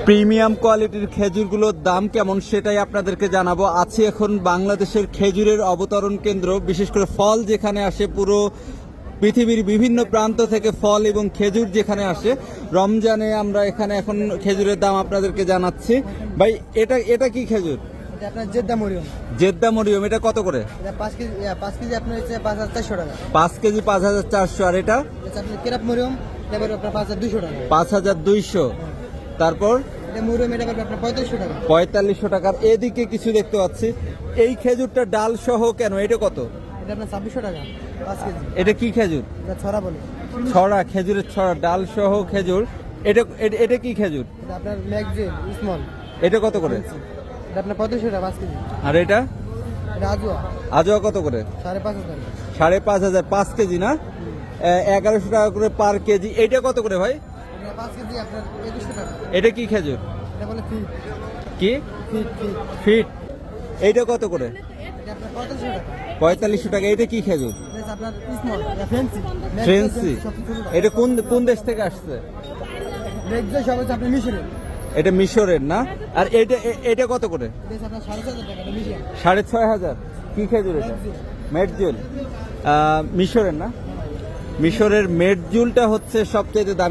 Premium কোয়ালিটির খেজুরগুলোর দাম কেমন সেটাই আপনাদেরকে জানাবো। আছে এখন বাংলাদেশের খেজুরের অবতরণ কেন্দ্র, বিশেষ করে ফল যেখানে আসে পুরো পৃথিবীর বিভিন্ন প্রান্ত থেকে ফল এবং খেজুর যেখানে আসে। রমজানে আমরা এখানে এখন খেজুরের দাম আপনাদেরকে জানাচ্ছি। ভাই এটা এটা কি খেজুর? এটা আপনার জেদ্দা মরিয়ম। জেদ্দা মরিয়ম, এটা কত করে? এটা 5 কেজি আপনার হচ্ছে 5,400 টাকা। 5 কেজি 5,400। আর এটা এটা আপনার কেরাপ মরিয়ম, এটা পড়বে আপনার 5,200 টাকা। 5,200। তারপর এটা মরিয়ম, এটা পড়বে আপনার 4,500 টাকা। 4,500 টাকার। এদিকে কিছু দেখতে পাচ্ছি, এই খেজুরটা ডাল সহ কেন, এটা কত? এটা আপনার 2,600 টাকা 5 কেজি। এটা কি খেজুর? এটা ছড়া বলে। ছড়া, খেজুরের ছড়া, ডাল সহ খেজুর। এটা কি খেজুর? এটা আপনার ম্যাগজিন স্মল। এটা কত করে? এটা আপনার 4,500 টাকা 5 কেজি। আর এটা এটা আজুয়া আজোয়া কত করে? 5,500 টাকা। 5,500। 5 কেজি না? 1,100 টাকা করে পার কেজি। এটা কত করে ভাই? এটা 5 কেজি আপনার 2,100 টাকা। এটা কি খেজুর? এটা বলে ফিট। কি ফিট ফিট। ফিট? এইটা কত করে? এটা আপনার 4,500 টাকা। 4,500 টাকা। এটা কি খেজুর? এটা আপনার স্মল, এটা ফ্যান্সি। ফ্রেন্সি। এটা কোন কোন দেশ থেকে আসছে? ম্যাগজিন সব হচ্ছে আপনার মিশরের। এটা মিশরের না? আর এটা কত করে? এটা আপনার 4,500 টাকা। এটা মিশর। 6,500। কি খেজুর এটা? মেডজুল। মিশরের না? মিশরের মেডজুলটা হচ্ছে সবচেয়ে দামি।